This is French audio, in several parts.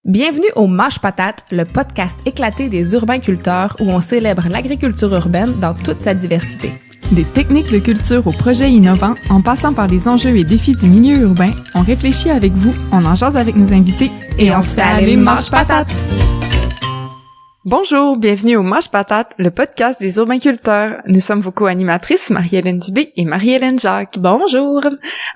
Bienvenue au Mâche Patate, le podcast éclaté des urbainculteurs où on célèbre l'agriculture urbaine dans toute sa diversité. Des techniques de culture aux projets innovants, en passant par les enjeux et défis du milieu urbain, on réfléchit avec vous, on en jase avec nos invités et on se fait aller Mâche Patate! Bonjour, bienvenue au Mâche Patate, le podcast des urbainculteurs. Nous sommes vos co-animatrices Marie-Hélène Dubé et Marie-Hélène Jacques. Bonjour!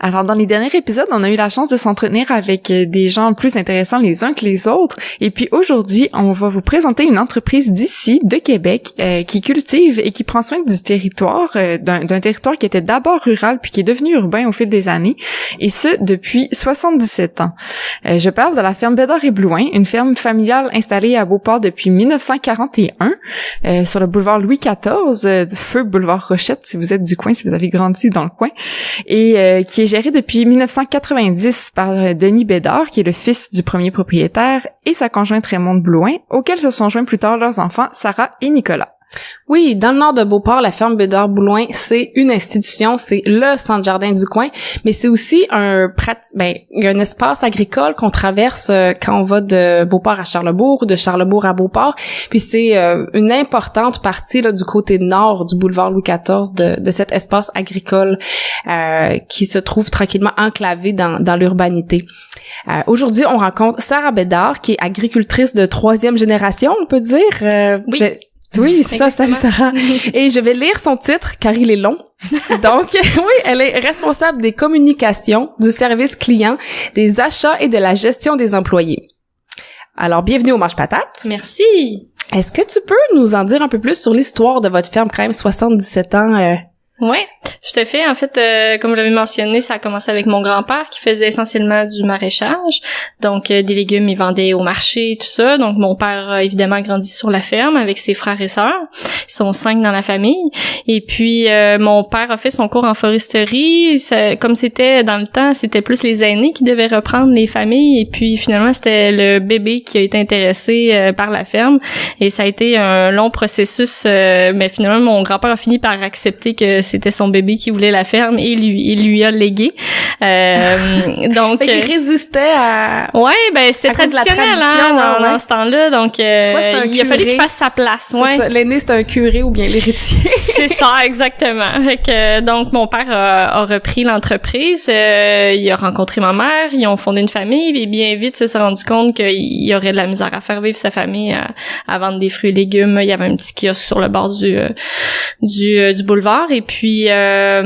Alors, dans les derniers épisodes, on a eu la chance de s'entretenir avec des gens plus intéressants les uns que les autres. Et puis aujourd'hui, on va vous présenter une entreprise d'ici, de Québec, qui cultive et qui prend soin du territoire, d'un territoire qui était d'abord rural puis qui est devenu urbain au fil des années. Et ce, depuis 77 ans. Je parle de la ferme Bédard et Blouin, une ferme familiale installée à Beauport depuis 1941, sur le boulevard Louis XIV, feu boulevard Rochette, si vous êtes du coin, si vous avez grandi dans le coin, et qui est géré depuis 1990 par Denis Bédard, qui est le fils du premier propriétaire, et sa conjointe Raymonde Blouin, auxquels se sont joints plus tard leurs enfants, Sarah et Nicolas. Oui, dans le nord de Beauport, la ferme Bédard-Blouin, c'est une institution, c'est le centre jardin du coin, mais c'est aussi il y a un espace agricole qu'on traverse quand on va de Beauport à Charlesbourg ou de Charlesbourg à Beauport, puis c'est une importante partie là du côté nord du boulevard Louis XIV de cet espace agricole qui se trouve tranquillement enclavé dans l'urbanité. Aujourd'hui, on rencontre Sarah Bédard, qui est agricultrice de 3e génération, on peut dire. Oui. Oui, c'est ça, salut Sarah. Et je vais lire son titre, car il est long. Donc, oui, elle est responsable des communications, du service client, des achats et de la gestion des employés. Alors, bienvenue au Mâche Patate. Merci. Est-ce que tu peux nous en dire un peu plus sur l'histoire de votre ferme, quand même 77 ans? Oui, tout à fait. En fait, comme vous l'avez mentionné, ça a commencé avec mon grand-père qui faisait essentiellement du maraîchage. Donc, des légumes, il vendait au marché, tout ça. Donc, mon père a évidemment grandi sur la ferme avec ses frères et sœurs. Ils sont 5 dans la famille. Et puis, mon père a fait son cours en foresterie. Comme c'était dans le temps, c'était plus les aînés qui devaient reprendre les familles. Et puis, finalement, c'était le bébé qui a été intéressé par la ferme. Et ça a été un long processus. Mais finalement, mon grand-père a fini par accepter que c'était son bébé qui voulait la ferme et il lui a légué. Donc il résistait à c'était traditionnel dans ce temps-là, donc il a fallu qu'il fasse sa place. L'aîné c'était un curé ou bien l'héritier. C'est ça, exactement. Fait que donc mon père a repris l'entreprise, il a rencontré ma mère, ils ont fondé une famille et bien vite se sont rendu compte qu'il y aurait de la misère à faire vivre sa famille à vendre des fruits et légumes. Il y avait un petit kiosque sur le bord du boulevard et puis il a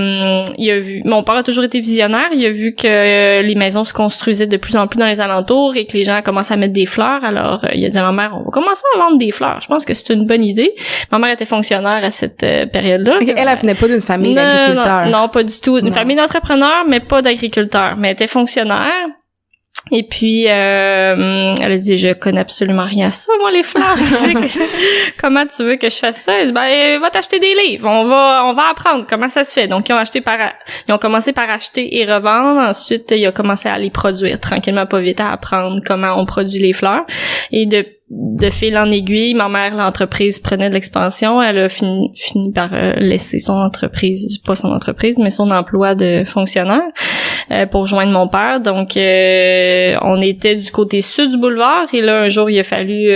vu, mon père a toujours été visionnaire, il a vu que les maisons se construisaient de plus en plus dans les alentours et que les gens commençaient à mettre des fleurs. Alors il a dit à ma mère, on va commencer à vendre des fleurs. Je pense que c'est une bonne idée. Ma mère était fonctionnaire à cette période-là. Okay, elle venait pas d'une famille d'agriculteurs. Non, pas du tout. Une famille d'entrepreneurs, mais pas d'agriculteurs. Mais elle était fonctionnaire. Et puis, elle a dit, je connais absolument rien à ça, moi, les fleurs. Comment tu veux que je fasse ça? Elle dit, va t'acheter des livres. On va apprendre comment ça se fait. Donc, ils ont commencé par acheter et revendre. Ensuite, ils ont commencé à les produire tranquillement, pas vite, à apprendre comment on produit les fleurs. Et de fil en aiguille, ma mère, l'entreprise prenait de l'expansion. Elle a fini par laisser son entreprise, pas son entreprise, mais son emploi de fonctionnaire pour rejoindre mon père. Donc, on était du côté sud du boulevard et là, un jour, il a fallu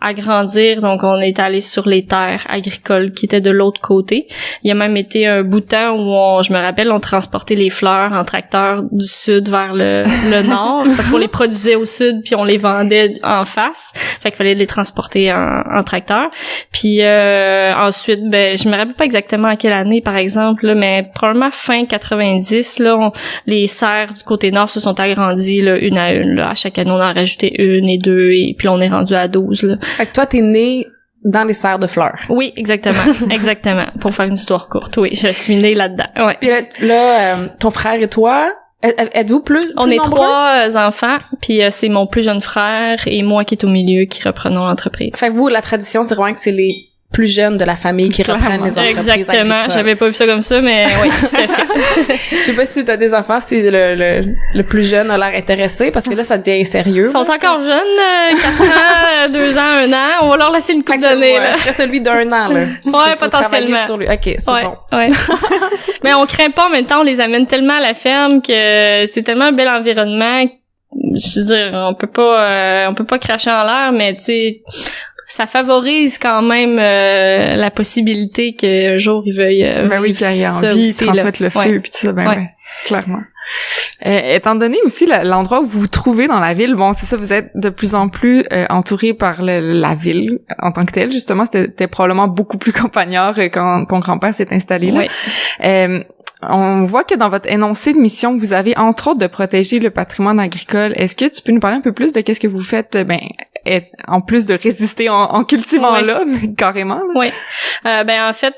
agrandir, donc on est allé sur les terres agricoles qui étaient de l'autre côté. Il y a même été un bout de temps où je me rappelle, on transportait les fleurs en tracteur du sud vers le nord, parce qu'on les produisait au sud puis on les vendait en face. Fait qu'il fallait les transporter en tracteur. Puis ensuite, je me rappelle pas exactement à quelle année par exemple, là, mais probablement fin 90, là, les serres du côté nord se sont agrandies là, une à une. Là. À chaque année, on en a rajouté 1 et 2 et puis on est rendu à 12 là. Fait que toi, t'es née dans les serres de fleurs. Oui, exactement. Exactement. Pour faire une histoire courte. Oui, je suis née là-dedans. Ouais. Puis là, ton frère et toi, êtes-vous plus On est nombreux? 3 enfants, puis c'est mon plus jeune frère et moi qui est au milieu qui reprenons l'entreprise. Fait que vous, la tradition, c'est vraiment que c'est les plus jeunes de la famille qui reprennent les entreprises Exactement. agricoles. J'avais pas vu ça comme ça, mais oui, tout à fait. Je sais pas si t'as des enfants, si le plus jeune a l'air intéressé, parce que là, ça devient sérieux. Ils sont encore jeunes, 4 ans, 2 ans, 1 an. On va leur laisser une couple d'années, là. Ce serait celui d'1 an, là. Ouais, potentiellement. Sur lui. OK, c'est bon. Ouais. Mais on craint pas, en même temps, on les amène tellement à la ferme que c'est tellement un bel environnement je veux dire, on peut pas cracher en l'air, mais tu sais, ça favorise quand même la possibilité qu'un jour il veuille qu'il ait envie de transmettre le feu puis tout ça, ouais, clairement. Étant donné aussi l'endroit où vous vous trouvez dans la ville, bon, c'est ça, vous êtes de plus en plus entouré par la ville en tant que telle. Justement, c'était probablement beaucoup plus campagnard quand ton grand-père s'est installé là. Oui. On voit que dans votre énoncé de mission, vous avez entre autres de protéger le patrimoine agricole. Est-ce que tu peux nous parler un peu plus de qu'est-ce que vous faites, en plus de résister en cultivant là, carrément? Là? Oui. En fait,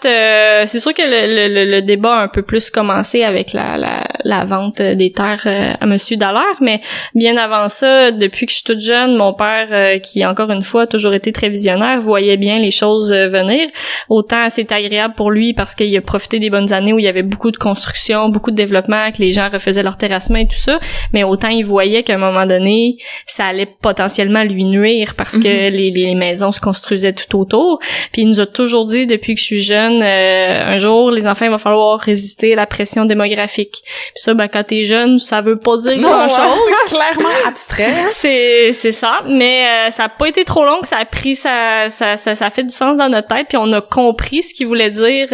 c'est sûr que le débat a un peu plus commencé avec la vente des terres à Monsieur Dallaire, mais bien avant ça, depuis que je suis toute jeune, mon père, qui encore une fois a toujours été très visionnaire, voyait bien les choses venir. Autant c'est agréable pour lui parce qu'il a profité des bonnes années où il y avait beaucoup de construction, beaucoup de développement, que les gens refaisaient leur terrassement et tout ça, mais autant il voyait qu'à un moment donné, ça allait potentiellement lui nuire parce que les maisons se construisaient tout autour. Puis il nous a toujours dit depuis que je suis jeune, un jour les enfants il va falloir résister à la pression démographique. Puis ça, quand t'es jeune, ça veut pas dire grand-chose. Clairement abstrait. C'est ça, mais ça a pas été trop long que ça a pris ça fait du sens dans notre tête, puis on a compris ce qu'il voulait dire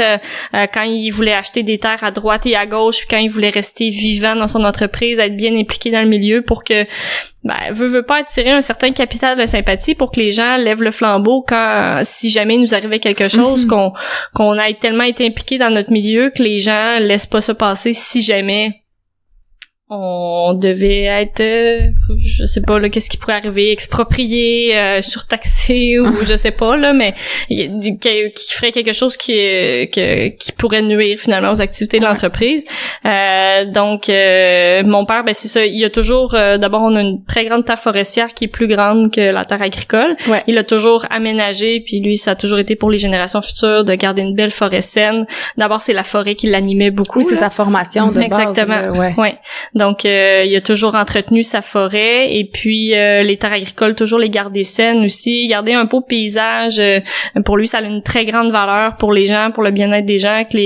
quand il voulait acheter des terres à droite et à gauche, puis quand il voulait rester vivant dans son entreprise, être bien impliqué dans le milieu pour que veut pas attirer un certain capital de sympathie pour que les gens lèvent le flambeau si jamais il nous arrivait quelque chose, qu'on ait tellement été impliqué dans notre milieu que les gens laissent pas se passer si jamais on devait être je sais pas là, qu'est-ce qui pourrait arriver, exproprié, surtaxé ou je sais pas là, mais qui ferait quelque chose qui pourrait nuire finalement aux activités de l'entreprise. Donc mon père, c'est ça, il a toujours d'abord on a une très grande terre forestière qui est plus grande que la terre agricole. Ouais. Il a toujours aménagé, puis lui ça a toujours été pour les générations futures de garder une belle forêt saine. D'abord c'est la forêt qui l'animait beaucoup. Oui, c'est sa formation de base. Exactement. Ouais. Donc il a toujours entretenu sa forêt et puis les terres agricoles toujours les garder saines aussi, garder un beau paysage. Pour lui ça a une très grande valeur pour les gens, pour le bien-être des gens, que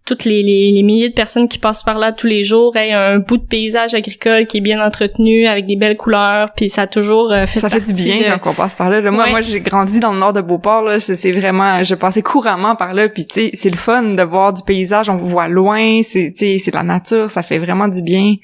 toutes les milliers de personnes qui passent par là tous les jours aient un bout de paysage agricole qui est bien entretenu avec des belles couleurs, puis ça a toujours fait du bien quand on passe par là. Moi j'ai grandi dans le nord de Beauport là, c'est vraiment, je passais couramment par là, puis tu sais c'est le fun de voir du paysage, on voit loin, c'est de la nature, ça fait vraiment du bien.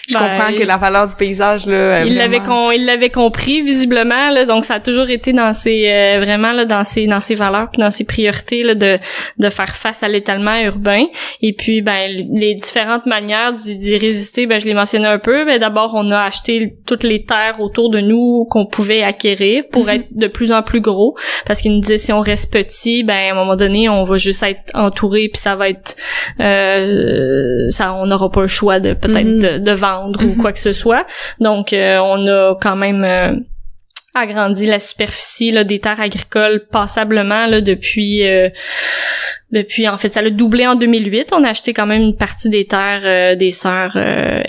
Je comprends que la valeur du paysage là il l'avait compris visiblement là, donc ça a toujours été dans ses vraiment là dans ses valeurs puis dans ses priorités là de faire face à l'étalement urbain. Et puis les différentes manières d'y résister, je l'ai mentionné un peu, mais d'abord on a acheté toutes les terres autour de nous qu'on pouvait acquérir pour être de plus en plus gros, parce qu'il nous disait si on reste petit, à un moment donné on va juste être entouré puis ça va être on n'aura pas le choix de peut-être de vendre ou quoi que ce soit. Donc on a quand même agrandi la superficie là des terres agricoles passablement là depuis en fait ça l'a doublé en 2008. On a acheté quand même une partie des terres des sœurs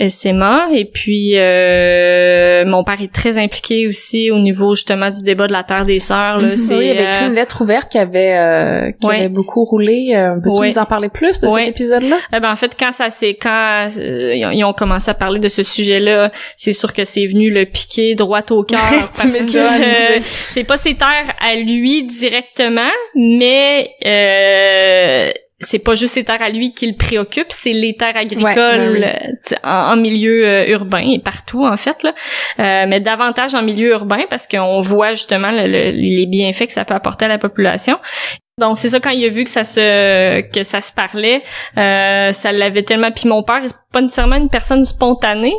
SMA, et puis mon père est très impliqué aussi au niveau justement du débat de la terre des sœurs là. Oui, il avait écrit une lettre ouverte qui avait beaucoup roulé. Peux-tu nous en parler plus de cet épisode-là? En fait quand ils ont commencé à parler de ce sujet-là, c'est sûr que c'est venu le piquer droit au cœur parce que c'est pas ses terres à lui directement, mais c'est pas juste ses terres à lui qui le préoccupent, c'est les terres agricoles en milieu urbain et partout en fait là, mais davantage en milieu urbain parce qu'on voit justement les bienfaits que ça peut apporter à la population. Donc c'est ça, quand il a vu que ça se parlait, ça l'avait tellement. Puis mon père est pas nécessairement une personne spontanée,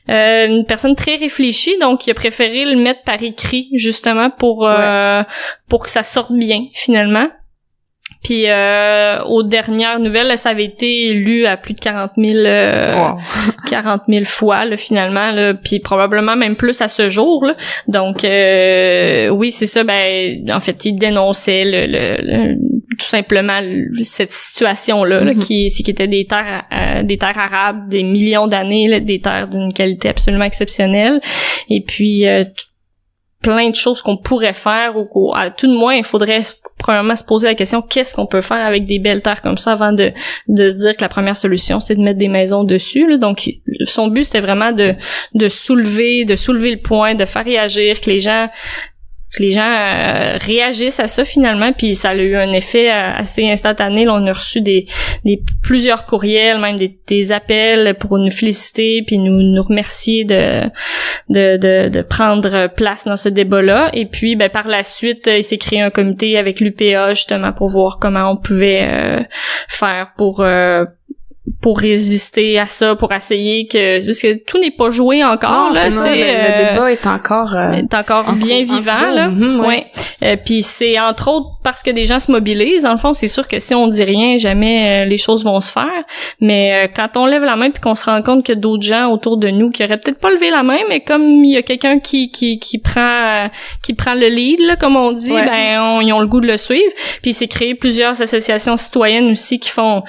une personne très réfléchie, donc il a préféré le mettre par écrit justement pour que ça sorte bien finalement. Puis aux dernières nouvelles, là, ça avait été lu à plus de 40 000 fois là, finalement, là, puis probablement même plus à ce jour. Là. Donc oui, c'est ça. En fait, il dénonçait tout simplement cette situation-là, là, qui était des terres arables, des millions d'années, là, des terres d'une qualité absolument exceptionnelle. Et puis plein de choses qu'on pourrait faire ou à tout de moins, il faudrait premièrement se poser la question qu'est-ce qu'on peut faire avec des belles terres comme ça avant de se dire que la première solution c'est de mettre des maisons dessus là. Donc son but c'était vraiment de soulever le point, de faire réagir, que les gens réagissent à ça finalement, puis ça a eu un effet assez instantané. Là, on a reçu plusieurs courriels, même des appels pour nous féliciter puis nous remercier de prendre place dans ce débat-là. Et puis par la suite, il s'est créé un comité avec l'UPA justement pour voir comment on pouvait faire pour résister à ça, pour essayer parce que tout n'est pas joué encore. Non, là, c'est ça, le débat est encore bien vivant là. Ouais. Puis c'est entre autres parce que des gens se mobilisent. Dans le fond, c'est sûr que si on dit rien, jamais les choses vont se faire. Mais quand on lève la main puis qu'on se rend compte qu'il y a d'autres gens autour de nous qui auraient peut-être pas levé la main, mais comme il y a quelqu'un qui prend le lead là, comme on dit, ils ont le goût de le suivre. Puis c'est créé plusieurs associations citoyennes aussi qui font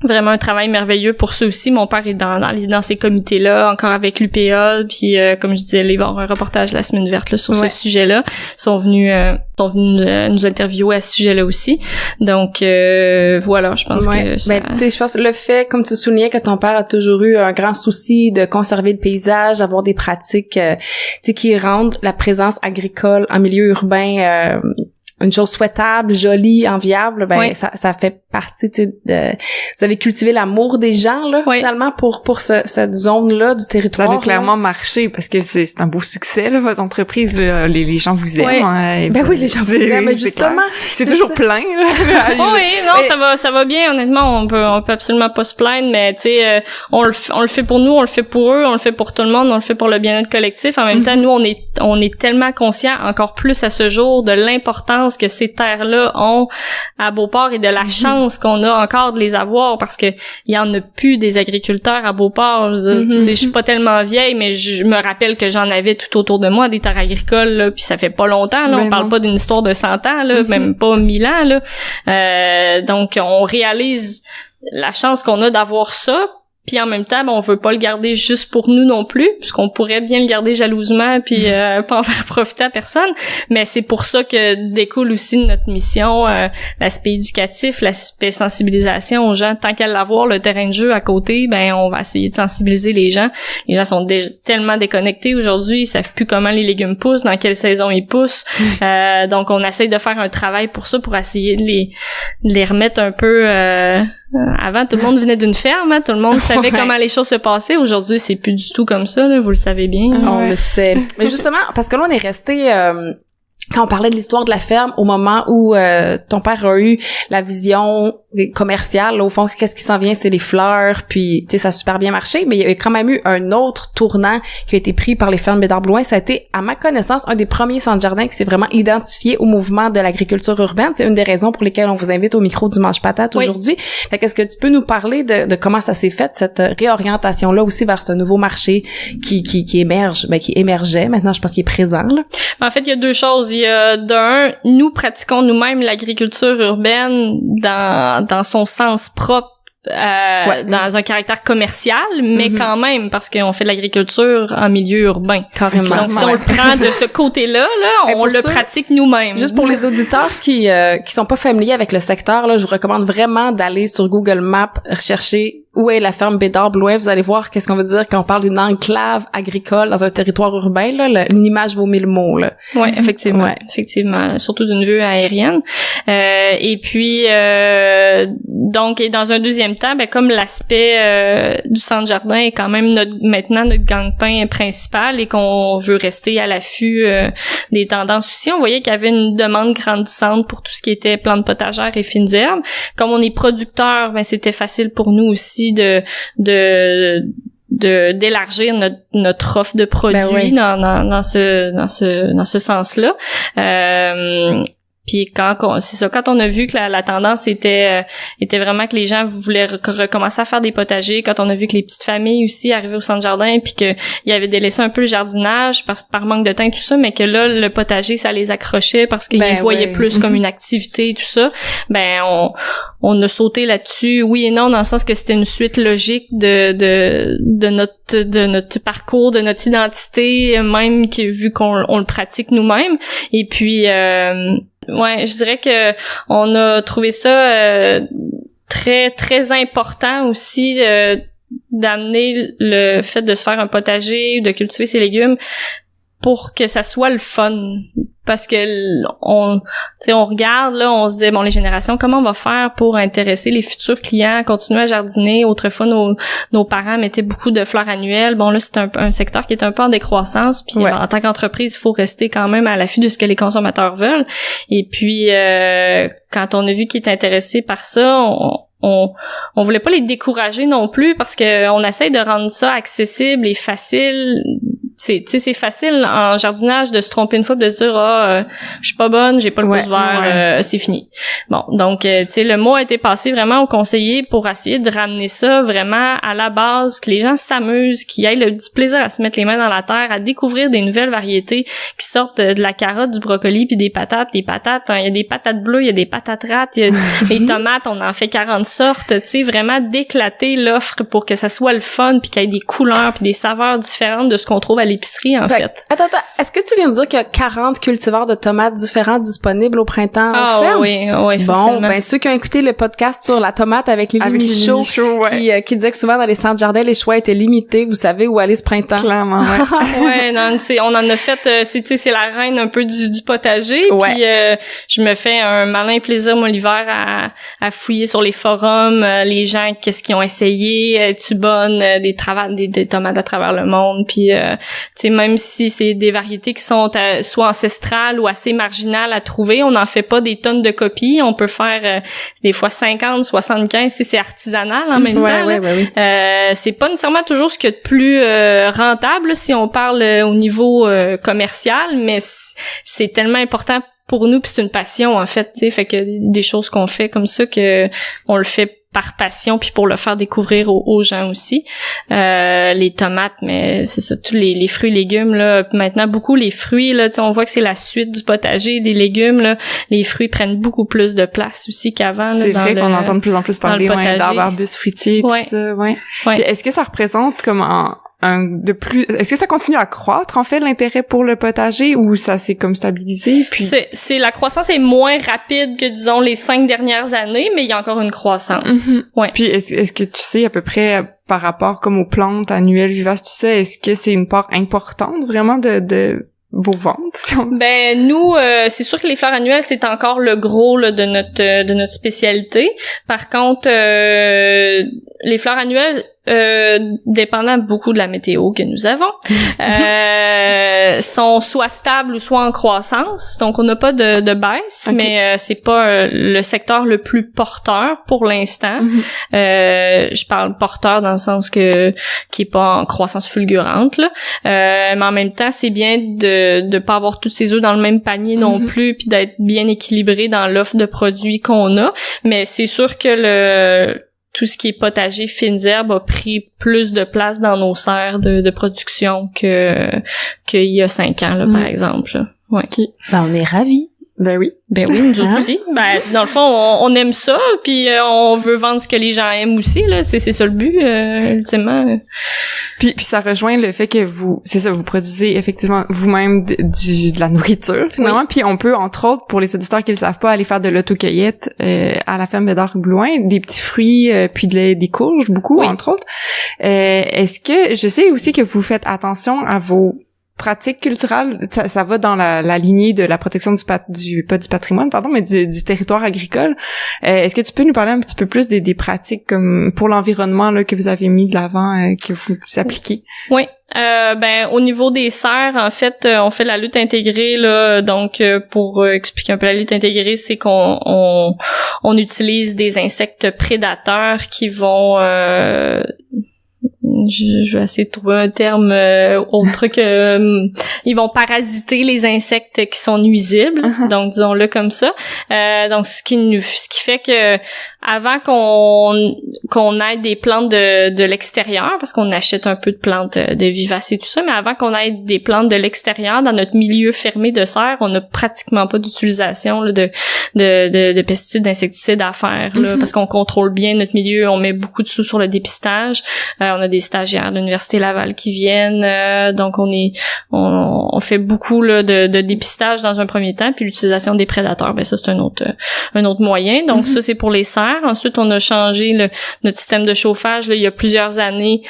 vraiment un travail merveilleux pour ça aussi. Mon père est dans ces comités-là, encore avec l'UPA, puis comme je disais, il va y avoir un reportage la semaine verte là, sur ce sujet-là. Ils sont venus nous interviewer à ce sujet-là aussi. Donc voilà, je pense que ça... tu sais, je pense le fait, comme tu soulignais, que ton père a toujours eu un grand souci de conserver le paysage, d'avoir des pratiques tu sais qui rendent la présence agricole en milieu urbain une chose souhaitable, jolie, enviable, ça fait partie, tu sais, vous avez cultivé l'amour des gens, là, finalement, pour cette zone-là du territoire. Ça a clairement marché, parce que c'est un beau succès, là, votre entreprise, là. Les gens vous aiment. Hein, oui, les gens vous aiment, mais justement. C'est toujours plein, là. Ça va bien, honnêtement, on peut absolument pas se plaindre, mais, tu sais, on le fait pour nous, on le fait pour eux, on le fait pour tout le monde, on le fait pour le bien-être collectif. En même temps, nous, on est tellement conscients, encore plus à ce jour, de l'importance que ces terres-là ont à Beauport et de la chance qu'on a encore de les avoir, parce que il y en a plus des agriculteurs à Beauport. Je suis pas tellement vieille, mais je me rappelle que j'en avais tout autour de moi des terres agricoles, là, puis ça fait pas longtemps, là. On parle pas d'une histoire de 100 ans, là, même pas 1000 ans, là. Donc, on réalise la chance qu'on a d'avoir ça. Puis en même temps, on veut pas le garder juste pour nous non plus, puisqu'on pourrait bien le garder jalousement puis pas en faire profiter à personne. Mais c'est pour ça que découle aussi de notre mission l'aspect éducatif, l'aspect sensibilisation aux gens. Tant qu'à l'avoir, le terrain de jeu à côté, on va essayer de sensibiliser les gens. Les gens sont tellement déconnectés aujourd'hui, ils savent plus comment les légumes poussent, dans quelle saison ils poussent. Donc on essaye de faire un travail pour ça, pour essayer de les remettre un peu... Avant, tout le monde venait d'une ferme, hein, tout le monde savait comment les choses se passaient. Aujourd'hui, c'est plus du tout comme ça, là, vous le savez bien. On le sait. Mais justement, parce que là, on est resté... quand on parlait de l'histoire de la ferme, au moment où ton père a eu la vision commerciale, là, au fond, qu'est-ce qui s'en vient, c'est les fleurs, puis tu sais, ça a super bien marché, mais il y a quand même eu un autre tournant qui a été pris par les fermes Bédard-Blouin. Ça a été, à ma connaissance, un des premiers centres jardins qui s'est vraiment identifié au mouvement de l'agriculture urbaine. C'est une des raisons pour lesquelles on vous invite au micro du Mange Patate aujourd'hui. Fait qu'est-ce que tu peux nous parler de comment ça s'est fait, cette réorientation-là aussi vers ce nouveau marché qui émerge, qui émergeait. Maintenant, je pense qu'il est présent, là. En fait, il y a deux choses. Il y a d'un, nous pratiquons nous-mêmes l'agriculture urbaine dans son sens propre, dans un caractère commercial, mais quand même, parce qu'on fait de l'agriculture en milieu urbain. Carrément. Donc, si on le prend de ce côté-là, on le pratique nous-mêmes. Juste pour les auditeurs qui sont pas familiers avec le secteur, là, je vous recommande vraiment d'aller sur Google Maps, rechercher où est la ferme Bédard-Blouin. Vous allez voir qu'est-ce qu'on veut dire quand on parle d'une enclave agricole dans un territoire urbain, là. Une image vaut 1000 mots, là. Oui, effectivement. Ouais. Effectivement. Surtout d'une vue aérienne. Et puis, donc, et dans un deuxième temps, comme l'aspect du centre jardin est quand même maintenant notre gagne-pain principal et qu'on veut rester à l'affût des tendances aussi, on voyait qu'il y avait une demande grandissante pour tout ce qui était plantes potagères et fines herbes. Comme on est producteur, c'était facile pour nous aussi d'élargir notre offre de produits dans ce sens-là. Puis quand on a vu que la tendance était vraiment que les gens voulaient recommencer à faire des potagers, quand on a vu que les petites familles aussi arrivaient au centre jardin, puis que il y avait délaissé un peu le jardinage par manque de temps et tout ça, mais que là le potager ça les accrochait parce qu'ils voyaient plus comme une activité et tout ça. Ben on a sauté là-dessus, oui et non, dans le sens que c'était une suite logique de notre parcours, de notre identité, même vu qu'on le pratique nous-mêmes. Et puis je dirais que on a trouvé ça très très important aussi d'amener le fait de se faire un potager, de cultiver ses légumes pour que ça soit le fun, parce que on regarde là, on se dit bon, les générations, comment on va faire pour intéresser les futurs clients, continuer à jardiner. Autrefois nos parents mettaient beaucoup de fleurs annuelles. Bon là, c'est un secteur qui est un peu en décroissance, puis en tant qu'entreprise, il faut rester quand même à l'affût de ce que les consommateurs veulent. Et puis quand on a vu qu'ils étaient intéressés par ça, on voulait pas les décourager non plus, parce que on essaie de rendre ça accessible et facile. C'est facile en jardinage de se tromper une fois, de dire je suis pas bonne, j'ai pas le pouce vert, c'est fini. Bon, donc le mot a été passé vraiment au conseiller pour essayer de ramener ça vraiment à la base, que les gens s'amusent, qu'ils aient du plaisir à se mettre les mains dans la terre, à découvrir des nouvelles variétés qui sortent de la carotte, du brocoli puis des patates. Les patates, il y a des patates bleues, il y a des patates rates, il y a les tomates, on en fait 40 sortes, vraiment d'éclater l'offre pour que ça soit le fun, puis qu'il y ait des couleurs puis des saveurs différentes de ce qu'on trouve à l'épicerie, en fait. Attends, est-ce que tu viens de dire qu'il y a 40 cultivars de tomates différents disponibles au printemps en ferme? Oui, bon, ben ceux qui ont écouté le podcast sur la tomate avec Lily Michaud, qui disait que souvent dans les centres jardins, les choix étaient limités, vous savez où aller ce printemps. Clairement, non, on en a fait, c'est la reine un peu du potager, puis je me fais un malin plaisir, moi, l'hiver, à fouiller sur les forums, les gens, qu'est-ce qu'ils ont essayé, tu bonnes, des tomates à travers le monde, puis même si c'est des variétés qui sont soit ancestrales ou assez marginales à trouver, on n'en fait pas des tonnes de copies. On peut faire des fois 50, 75 si c'est artisanal en même temps. C'est pas nécessairement toujours ce qu'il y a de plus rentable si on parle au niveau commercial, mais c'est tellement important pour nous, puis c'est une passion en fait, fait que des choses qu'on fait comme ça, que on le fait par passion, puis pour le faire découvrir aux gens aussi. Les tomates, mais c'est ça, tous les fruits et légumes, là, maintenant, beaucoup les fruits, là, on voit que c'est la suite du potager, des légumes, là, les fruits prennent beaucoup plus de place aussi qu'avant. C'est vrai qu'on entend de plus en plus parler d'arbres, arbustes fruitiers, tout ça, Puis est-ce que ça représente comme est-ce que ça continue à croître, en fait, l'intérêt pour le potager, ou ça s'est comme stabilisé? Puis la croissance est moins rapide que, disons, les 5 dernières années, mais il y a encore une croissance. Puis est-ce que tu sais à peu près par rapport comme aux plantes annuelles vivaces, tu sais, est-ce que c'est une part importante vraiment de vos ventes? Ben nous, c'est sûr que les fleurs annuelles, c'est encore le gros là, de notre spécialité. Par contre, les fleurs annuelles, dépendant beaucoup de la météo que nous avons, sont soit stables ou soit en croissance. Donc on n'a pas de baisse, mais c'est pas le secteur le plus porteur pour l'instant. Je parle porteur dans le sens qui est pas en croissance fulgurante là. Mais en même temps, c'est bien de pas avoir tous ses œufs dans le même panier non plus, puis d'être bien équilibré dans l'offre de produits qu'on a. Mais c'est sûr que tout ce qui est potager, fines herbes a pris plus de place dans nos serres de production qu'il y a 5 ans, là, par exemple. Là. Ouais. Ben, on est ravis. Ben oui, nous aussi. Ben, dans le fond, on aime ça, puis on veut vendre ce que les gens aiment aussi, là. C'est ça le but, ultimement. Puis ça rejoint le fait que vous produisez effectivement vous-même de la nourriture, finalement. Puis on peut, entre autres, pour les auditeurs qui le savent pas, aller faire de l'autocueillette à la ferme Bédard Blouin, des petits fruits, puis des courges, beaucoup, entre autres. Est-ce que, je sais aussi que vous faites attention à vos pratiques culturelles, ça va dans la lignée de la protection pas du patrimoine, pardon, mais du territoire agricole. Est-ce que tu peux nous parler un petit peu plus des pratiques comme pour l'environnement là que vous avez mis de l'avant, que vous appliquez? Oui. Au niveau des serres, en fait, on fait la lutte intégrée là. Donc, pour expliquer un peu la lutte intégrée, c'est qu'on utilise des insectes prédateurs qui vont je vais essayer de trouver un terme autre que ils vont parasiter les insectes qui sont nuisibles. Donc disons-le comme ça. Donc ce qui fait que avant qu'on ait des plantes de l'extérieur, parce qu'on achète un peu de plantes de vivaces et tout ça, mais avant qu'on ait des plantes de l'extérieur dans notre milieu fermé de serre, on n'a pratiquement pas d'utilisation là, de pesticides, d'insecticides à faire là, parce qu'on contrôle bien notre milieu, on met beaucoup de sous sur le dépistage. On a des stagiaires de l'Université Laval qui viennent, donc on fait beaucoup là, de dépistage dans un premier temps, puis l'utilisation des prédateurs, ben ça c'est un autre moyen. Donc ça c'est pour les serres. Ensuite, on a changé notre système de chauffage là, il y a plusieurs années.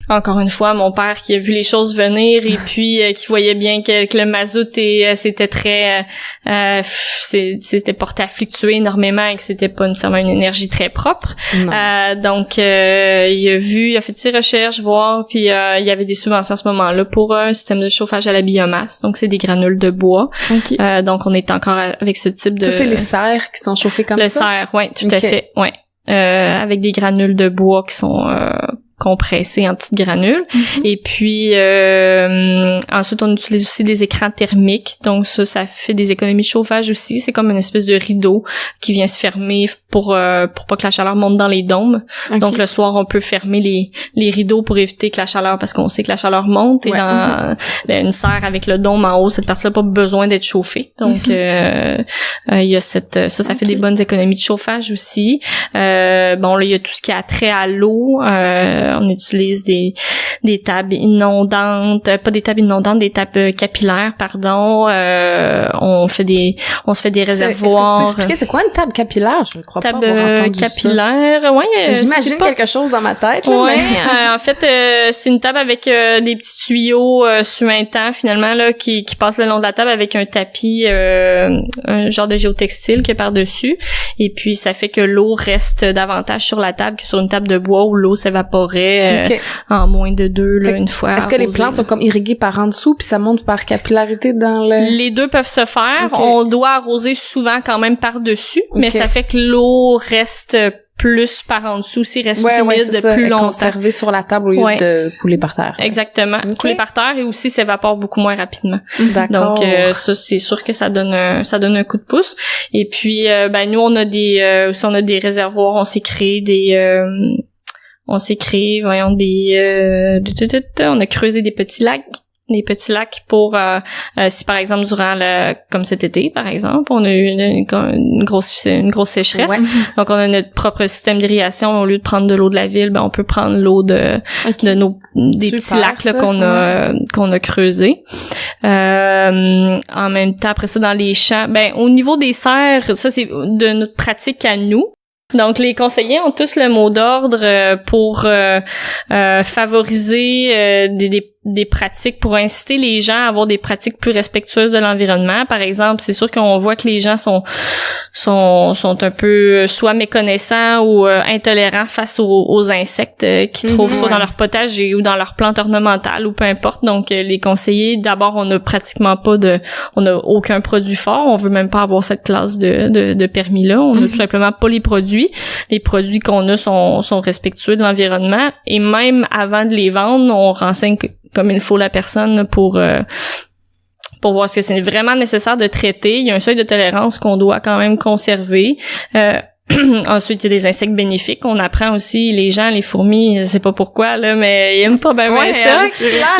Encore une fois, mon père qui a vu les choses venir et puis qui voyait bien que le mazout c'était très c'était porté à fluctuer énormément et que c'était pas nécessairement une énergie très propre. Donc il a fait ses recherches, voir, puis il y avait des subventions à ce moment-là pour un système de chauffage à la biomasse. Donc c'est des granules de bois. Okay. Donc on est encore avec ce type de... Ça, c'est les serres qui sont chauffées comme ça? Le cerf, oui, tout à fait, ouais. Avec des granules de bois qui sont compressés en petites granules. Et puis ensuite on utilise aussi des écrans thermiques, donc ça fait des économies de chauffage aussi. C'est comme une espèce de rideau qui vient se fermer pour pas que la chaleur monte dans les dômes. Donc le soir on peut fermer les rideaux pour éviter que la chaleur, parce qu'on sait que la chaleur monte, et dans une serre avec le dôme en haut, cette partie-là n'a pas besoin d'être chauffée. Donc il y a ça fait des bonnes économies de chauffage aussi. Bon là il y a tout ce qui a trait à l'eau. On utilise des tables inondantes, pas des tables inondantes, des tables capillaires, pardon. On se fait des réservoirs. Est-ce que tu peux expliquer c'est quoi une table capillaire? Je ne crois pas avoir entendu capillaire, ça. Ouais. J'imagine quelque chose dans ma tête. Ouais. En fait, c'est une table avec des petits tuyaux suintants finalement là qui passent le long de la table avec un tapis, un genre de géotextile qui est par-dessus. Et puis ça fait que l'eau reste davantage sur la table que sur une table de bois où l'eau s'évaporait en moins de 2 là, une fois. Est-ce que les plantes sont comme irriguées par en dessous puis ça monte par capillarité dans le... Les deux peuvent se faire. On doit arroser souvent quand même par-dessus, mais ça fait que l'eau reste plus par en dessous, s'il reste humide de plus longtemps. Conservé sur la table au lieu de couler par terre. Exactement. Couler par terre et aussi s'évapore beaucoup moins rapidement. D'accord. Donc ça c'est sûr que ça donne un coup de pouce. Et puis nous on a des réservoirs, on s'est créé on a creusé des petits lacs pour si par exemple durant comme cet été par exemple on a eu une grosse sécheresse, donc on a notre propre système d'irrigation. Au lieu de prendre de l'eau de la ville, on peut prendre l'eau des petits lacs là, qu'on a creusés. En même temps après ça dans les champs, au niveau des serres, ça c'est de notre pratique à nous. Donc, les conseillers ont tous le mot d'ordre pour favoriser des pratiques, pour inciter les gens à avoir des pratiques plus respectueuses de l'environnement. Par exemple, c'est sûr qu'on voit que les gens sont un peu soit méconnaissants ou intolérants face aux insectes qu'ils trouvent soit dans leur potager ou dans leurs plantes ornementales ou peu importe. Donc, les conseillers, d'abord, on n'a aucun produit fort. On veut même pas avoir cette classe de permis-là. On a tout simplement pas les produits. Les produits qu'on a sont respectueux de l'environnement. Et même avant de les vendre, on renseigne comme il faut la personne pour voir ce que c'est vraiment nécessaire de traiter. Il y a un seuil de tolérance qu'on doit quand même conserver. Ensuite, il y a des insectes bénéfiques. On apprend aussi, les gens, les fourmis, je sais pas pourquoi, là, mais ils aiment pas bien ça.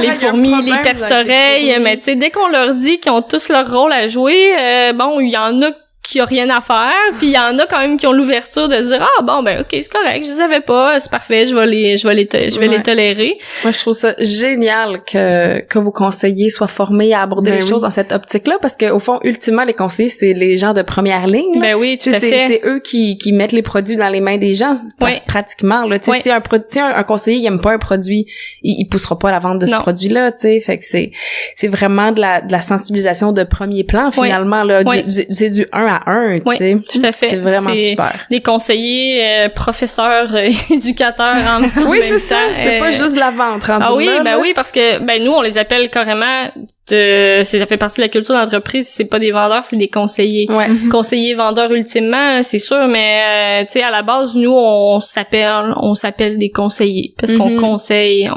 Les fourmis, les perce-oreilles, mais tu sais, dès qu'on leur dit qu'ils ont tous leur rôle à jouer, il y en a qui a rien à faire, puis il y en a quand même qui ont l'ouverture de dire ok, c'est correct, je savais pas, c'est parfait, je vais les tolérer. Moi je trouve ça génial que vos conseillers soient formés à aborder les choses dans cette optique-là, parce que au fond ultimement les conseillers c'est les gens de première ligne. Oui, tout à fait. C'est eux qui mettent les produits dans les mains des gens pratiquement là. Tu sais, si un conseiller il aime pas un produit, il poussera pas la vente de ce produit-là, tu sais. Fait que c'est vraiment de la sensibilisation de premier plan finalement là, c'est du 1 à 1, tu sais. Tout à fait. C'est vraiment super. Des conseillers, professeurs, éducateurs en même temps. Oui, c'est ça. C'est pas juste de la vente, rendu là. Oui, parce que nous on les appelle carrément ça fait partie de la culture d'entreprise, c'est pas des vendeurs, c'est des conseillers. Ouais. Conseillers vendeurs ultimement, c'est sûr, mais tu sais, à la base, nous, on s'appelle des conseillers parce qu'on conseille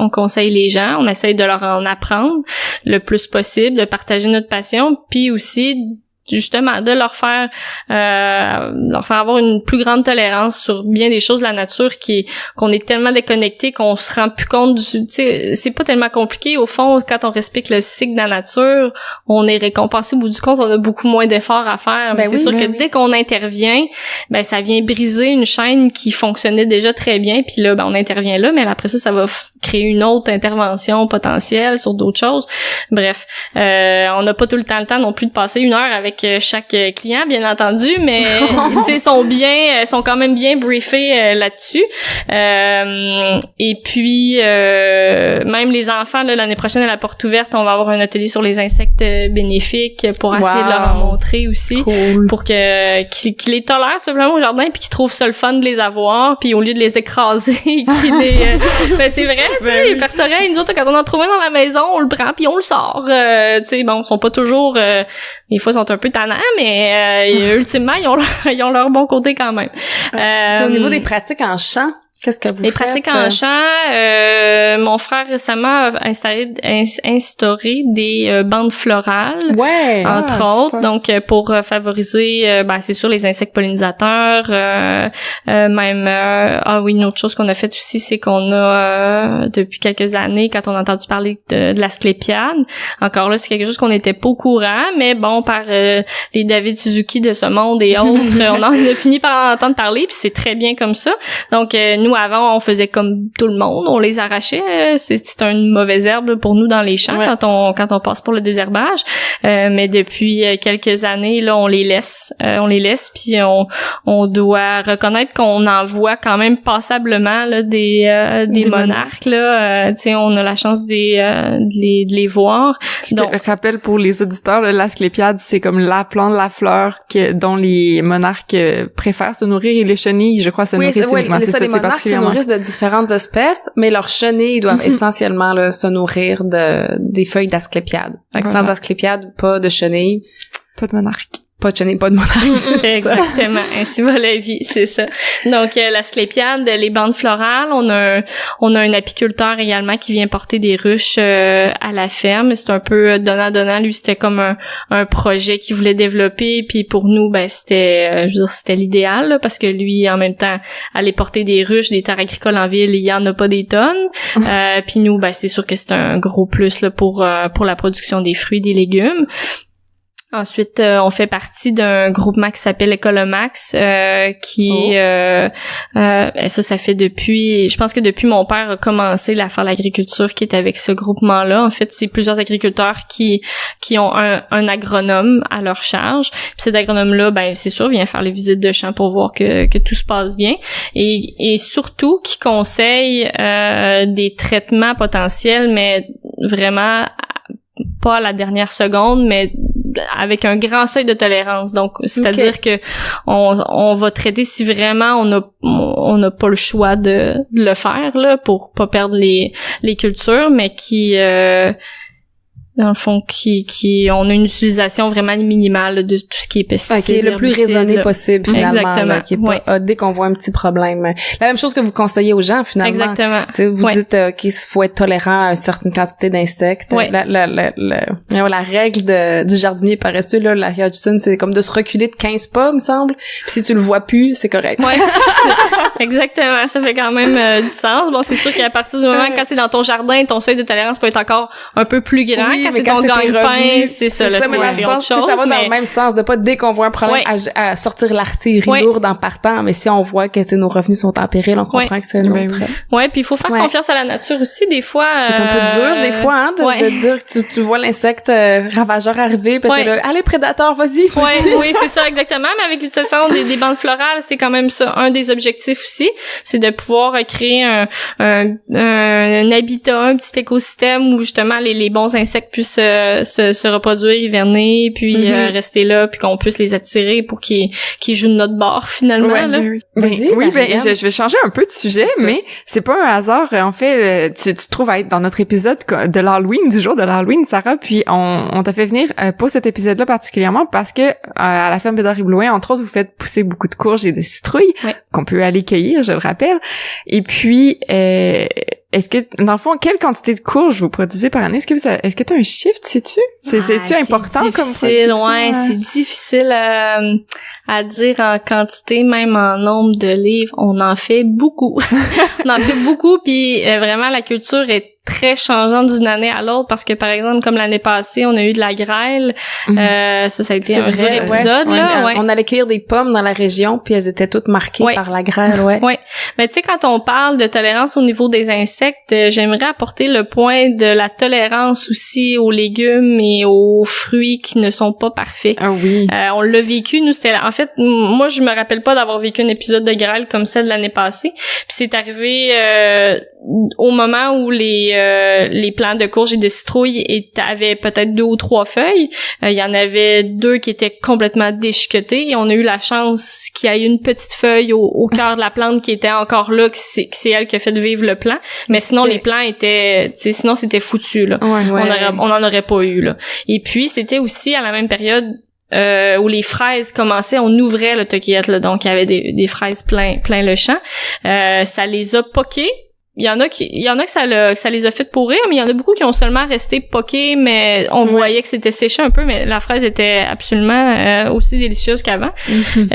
les gens, on essaye de leur en apprendre le plus possible, de partager notre passion, puis aussi justement de leur faire avoir une plus grande tolérance sur bien des choses de la nature qu'on est tellement déconnecté qu'on se rend plus compte tu sais, c'est pas tellement compliqué au fond. Quand on respecte le cycle de la nature, on est récompensé au bout du compte, on a beaucoup moins d'efforts à faire, mais c'est sûr que dès qu'on intervient, ben ça vient briser une chaîne qui fonctionnait déjà très bien, puis là ben on intervient là, mais après ça va créer une autre intervention potentielle sur d'autres choses. Bref, on n'a pas tout le temps non plus de passer 1 heure avec chaque client, bien entendu, mais ils sont quand même bien briefés là-dessus. Et puis même les enfants, là, l'année prochaine à la porte ouverte, on va avoir un atelier sur les insectes bénéfiques pour essayer de leur en montrer aussi, pour qu'ils les tolèrent simplement au jardin, puis qu'ils trouvent ça le fun de les avoir, puis au lieu de les écraser, ben c'est vrai, tu sais, les perce-oreilles, nous autres, quand on en trouve un dans la maison, on le prend puis on le sort. Tu sais, bon, ils sont pas toujours, des fois ils sont un peu tannants, mais ultimement ils ont leur bon côté quand même. Au niveau des pratiques en champ, qu'est-ce que vous faites? Les pratiques en champ, mon frère récemment a instauré des bandes florales, entre autres, donc pour favoriser, c'est sûr les insectes pollinisateurs, une autre chose qu'on a fait aussi, c'est qu'on a depuis quelques années, quand on a entendu parler de l'asclépiade, encore là c'est quelque chose qu'on n'était pas au courant, mais bon, par les David Suzuki de ce monde et autres, on en a fini par en entendre parler, puis c'est très bien comme ça. Donc nous avant on faisait comme tout le monde, on les arrachait, c'est une mauvaise herbe pour nous dans les champs quand on passe pour le désherbage, mais depuis quelques années là on les laisse puis on doit reconnaître qu'on en voit quand même passablement là des monarques là, tu sais on a la chance de les voir. Donc rappel pour les auditeurs, l'asclépiade c'est comme la plante, la fleur dont les monarques préfèrent se nourrir, et les chenilles je crois se nourrissent uniquement. Les monarques se nourrissent de différentes espèces, mais leurs chenilles doivent essentiellement là, se nourrir des feuilles d'asclépiade. Sans asclépiade, pas de chenilles. Pas de monarque. Pas de chenilles, pas de monarque. Exactement. Ainsi va la vie, c'est ça. Donc, l'asclépiade, les bandes florales, on a un apiculteur également qui vient porter des ruches à la ferme. C'est un peu donnant. Lui, c'était comme un projet qu'il voulait développer. Puis pour nous, c'était l'idéal, là, parce que lui, en même temps, aller porter des ruches, des terres agricoles en ville, il y en a pas des tonnes. Puis nous, c'est sûr que c'est un gros plus là pour la production des fruits, des légumes. Ensuite, on fait partie d'un groupement qui s'appelle Écolomax, qui ça fait depuis, je pense que depuis mon père a commencé à faire l'agriculture qui est avec ce groupement-là. En fait, c'est plusieurs agriculteurs qui ont un agronome à leur charge. Puis cet agronome-là, c'est sûr, vient faire les visites de champs pour voir que tout se passe bien. Et surtout, qui conseille des traitements potentiels, mais vraiment pas à la dernière seconde, mais avec un grand seuil de tolérance. Donc, c'est-à-dire que on va traiter si vraiment on n'a pas le choix de le faire là pour pas perdre les cultures, mais qui dans le fond, on a une utilisation vraiment minimale de tout ce qui est pesticide. Qui est le plus raisonné possible, finalement. Exactement. Là, qui est pas, dès qu'on voit un petit problème. La même chose que vous conseillez aux gens, finalement. Exactement. T'sais, vous dites qu'il faut être tolérant à une certaine quantité d'insectes. La règle du jardinier paresseux, là, Larry Hodgson, c'est comme de se reculer de 15 pas, me semble. Puis si tu le vois plus, c'est correct. Ouais, exactement. Ça fait quand même du sens. Bon, c'est sûr qu'à partir du moment quand c'est dans ton jardin, ton seuil de tolérance peut être encore un peu plus grand. Oui, c'est ton gagne-pain, c'est ça, là, c'est autre chose. Ça va dans le même sens, de pas dès qu'on voit un problème à sortir l'artillerie lourde en partant, mais si on voit que nos revenus sont en péril, on comprend que c'est un autre. Ouais, puis il faut faire confiance à la nature aussi, des fois. C'est un peu dur, des fois, hein, de dire que tu vois l'insecte ravageur arriver, peut-être là, allez, prédateur, vas-y. Oui, c'est ça, exactement, mais avec l'utilisation des bandes florales, c'est quand même ça, un des objectifs aussi, c'est de pouvoir créer un habitat, un petit écosystème où justement les bons insectes insectes puissent se reproduire, hiverner, puis rester là, puis qu'on puisse les attirer pour qu'ils jouent de notre bord finalement. Ouais, là. Je vais changer un peu de sujet, mais c'est pas un hasard. En fait, tu te trouves à être dans notre épisode de l'Halloween, du jour de l'Halloween, Sarah, puis on t'a fait venir pour cet épisode-là particulièrement parce que à la ferme Bédard et Blouin, entre autres, vous faites pousser beaucoup de courges et de citrouilles qu'on peut aller cueillir, je le rappelle. Et puis, est-ce que, dans le fond, quelle quantité de courges vous produisez par année? Est-ce que tu as un chiffre, sais-tu? C'est-tu important comme production? Ouais, c'est difficile à dire en quantité, même en nombre de livres. On en fait beaucoup. On en fait beaucoup, puis vraiment, la culture est très changeante d'une année à l'autre parce que, par exemple, comme l'année passée, on a eu de la grêle. Ça a été un vrai épisode, là. Ouais. On allait cueillir des pommes dans la région, puis elles étaient toutes marquées par la grêle, Oui. Mais tu sais, quand on parle de tolérance au niveau des insectes, j'aimerais apporter le point de la tolérance aussi aux légumes et aux fruits qui ne sont pas parfaits. Ah oui. On l'a vécu, nous, c'était... En fait, moi, je me rappelle pas d'avoir vécu un épisode de grêle comme celle de l'année passée. Puis c'est arrivé au moment où les plants de courge et de citrouille avaient peut-être 2 ou 3 feuilles. Il y en avait 2 qui étaient complètement déchiquetées et on a eu la chance qu'il y ait une petite feuille au cœur de la plante qui était encore là, que c'est elle qui a fait vivre le plant. Mais sinon, les plants étaient... Sinon, c'était foutu, là. On en aurait pas eu, là. Et puis, c'était aussi à la même période où les fraises commençaient, on ouvrait le toquillette, là. Donc, il y avait des fraises plein le champ. Ça les a poquées. Il y en a que ça les a fait pourrir, mais il y en a beaucoup qui ont seulement resté poqués, mais on voyait que c'était séché un peu, mais la fraise était absolument aussi délicieuse qu'avant.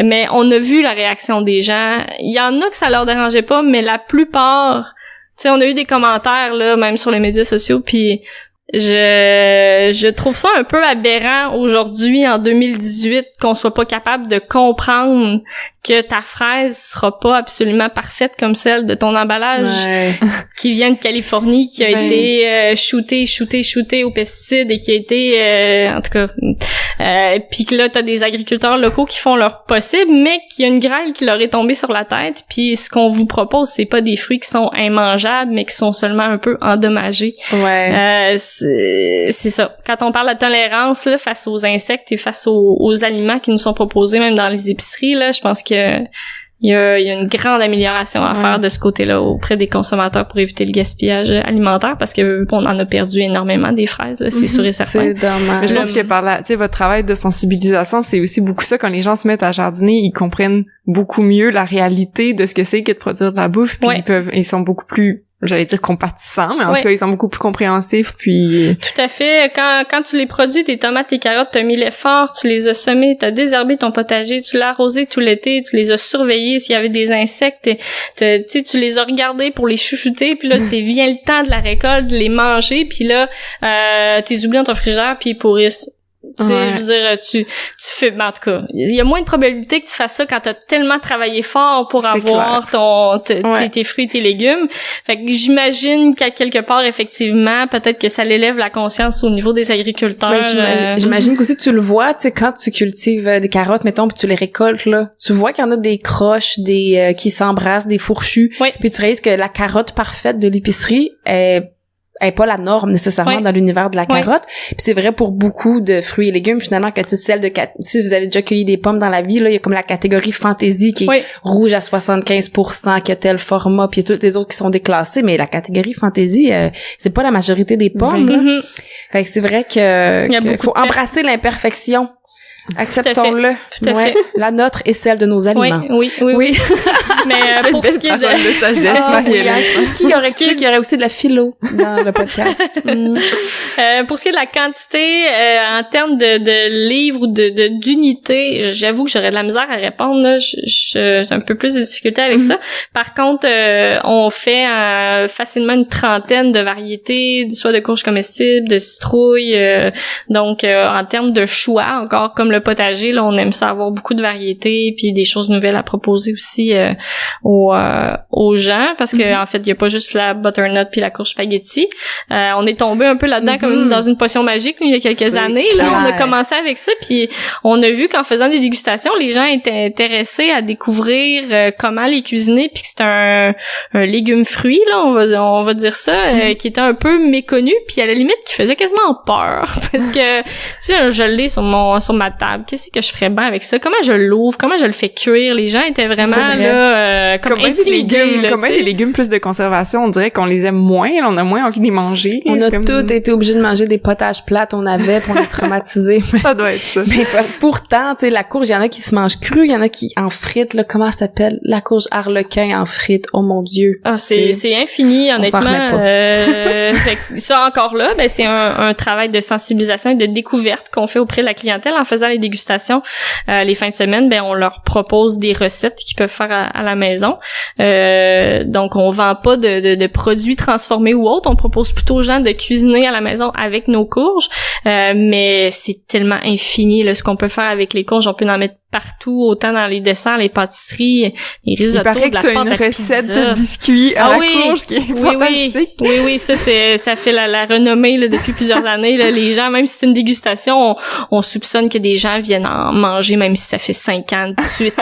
Mais on a vu la réaction des gens. Il y en a que ça leur dérangeait pas, mais la plupart, tu sais, on a eu des commentaires là, même sur les médias sociaux, puis je trouve ça un peu aberrant aujourd'hui, en 2018, qu'on soit pas capable de comprendre que ta fraise sera pas absolument parfaite comme celle de ton emballage qui vient de Californie, qui a été shooté aux pesticides et qui a été en tout cas puis que là t'as des agriculteurs locaux qui font leur possible, mais qu'il y a une grêle qui leur est tombée sur la tête, puis ce qu'on vous propose, c'est pas des fruits qui sont immangeables, mais qui sont seulement un peu endommagés. C'est ça. Quand on parle de tolérance là, face aux insectes et face aux aliments qui nous sont proposés même dans les épiceries, là, je pense que il y a une grande amélioration à faire de ce côté-là auprès des consommateurs pour éviter le gaspillage alimentaire, parce que on en a perdu énormément des fraises, là, c'est sûr et certain. C'est dommage. Mais je pense que par là, tu sais, votre travail de sensibilisation, c'est aussi beaucoup ça. Quand les gens se mettent à jardiner, ils comprennent beaucoup mieux la réalité de ce que c'est que de produire de la bouffe, puis ils sont beaucoup plus, j'allais dire compatissants, mais en tout cas, ils sont beaucoup plus compréhensifs, puis... Tout à fait. Quand tu les produis, tes tomates, tes carottes, t'as mis l'effort, tu les as semées, t'as désherbé ton potager, tu l'as arrosé tout l'été, tu les as surveillés s'il y avait des insectes, tu les as regardés pour les chouchouter, puis là, vient le temps de la récolte, de les manger, puis là, t'es oublié dans ton frigidaire, puis ils pourrissent. Tu sais, je veux dire, tu fais, ben, en tout cas, il y a moins de probabilité que tu fasses ça quand t'as tellement travaillé fort pour avoir tes fruits et tes légumes. Fait que j'imagine qu'à quelque part, effectivement, peut-être que ça l'élève la conscience au niveau des agriculteurs. J'imagine qu'aussi tu le vois, tu sais, quand tu cultives des carottes, mettons, puis tu les récoltes, là, tu vois qu'il y en a des croches, qui s'embrassent, des fourchus. Puis tu réalises que la carotte parfaite de l'épicerie est pas la norme nécessairement dans l'univers de la carotte. Puis c'est vrai pour beaucoup de fruits et légumes finalement, que tu sais, si vous avez déjà cueilli des pommes dans la vie, là, il y a comme la catégorie fantaisie qui est rouge à 75%, qui a tel format, puis il y a toutes les autres qui sont déclassées, mais la catégorie fantaisie, c'est pas la majorité des pommes. Là. Fait que c'est vrai que faut embrasser l'imperfection. Acceptons-le. Tout à fait. La nôtre et celle de nos aliments. Oui. Mais pour ce qui est de sagesse, qui aurait cru qu'il y aurait aussi de la philo dans le podcast? Pour ce qui est de la quantité, en termes de livres ou d'unités, j'avoue que j'aurais de la misère à répondre, là. J'ai un peu plus de difficulté avec ça. Par contre, on fait facilement une trentaine de variétés, soit de courges comestibles, de citrouilles. Donc, en termes de choix, encore comme le potager, là, on aime ça avoir beaucoup de variétés puis des choses nouvelles à proposer aussi aux gens, parce que en fait, il y a pas juste la butternut puis la courge spaghetti. On est tombé un peu là-dedans comme dans une potion magique il y a quelques années. Là, on a commencé avec ça, puis on a vu qu'en faisant des dégustations, les gens étaient intéressés à découvrir comment les cuisiner, puis que c'était un légume fruit, là, on va dire ça, qui était un peu méconnu, puis à la limite qui faisait quasiment peur, parce que si je l'ai sur ma table, qu'est-ce que je ferais bien avec ça? Comment je l'ouvre? Comment je le fais cuire? Les gens étaient vraiment là comme intimidés. Comme des légumes plus de conservation, on dirait qu'on les aime moins, là, on a moins envie de les manger. On a tous été obligés de manger des potages plates, on avait, pour on est traumatisés. Ça doit être ça. Mais pourtant, tu sais, la courge, il y en a qui se mangent crue, il y en a qui en frites, là, comment ça s'appelle? La courge harlequin en frites, oh mon Dieu. Ah, c'est infini, honnêtement. Fait que ça encore là, ben c'est un travail de sensibilisation et de découverte qu'on fait auprès de la clientèle en faisant les dégustations. Les fins de semaine, ben on leur propose des recettes qu'ils peuvent faire à la maison. Donc on vend pas de produits transformés ou autres, on propose plutôt aux gens de cuisiner à la maison avec nos courges. Mais c'est tellement infini là, ce qu'on peut faire avec les courges, on peut en mettre partout, autant dans les desserts, les pâtisseries, les risottos, de la pâte à pizza. Il paraît que t'as une recette de biscuits à la courge qui est fantastique. Oui, ça fait la renommée là, depuis plusieurs années. Là, les gens, même si c'est une dégustation, on soupçonne que des gens viennent en manger, même si ça fait 5 ans de suite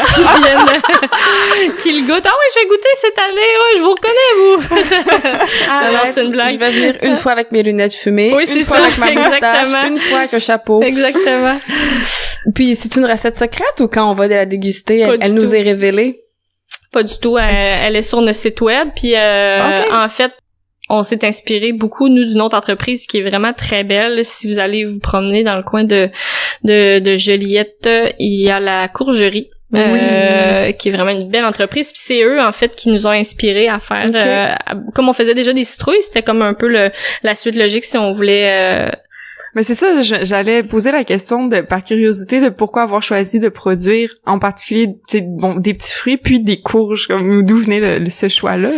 qu'ils le goûtent. Ah oui, je vais goûter cette année, ouais, je vous reconnais, vous. Non, c'est une blague. Je vais venir une fois avec mes lunettes fumées, oui, une fois avec ma moustache, une fois avec un chapeau. Exactement. Puis c'est une recette secrète ou quand on va la déguster, elle nous est révélée? Pas du tout. Elle est sur notre site web. Puis en fait, on s'est inspiré beaucoup, nous, d'une autre entreprise qui est vraiment très belle. Si vous allez vous promener dans le coin de Joliette, il y a la Courgerie. Qui est vraiment une belle entreprise, puis c'est eux en fait qui nous ont inspirés à faire comme on faisait déjà des citrouilles, c'était comme un peu la suite logique si on voulait mais c'est ça, j'allais poser la question par curiosité de pourquoi avoir choisi de produire en particulier des petits fruits puis des courges, comme d'où venait ce choix-là.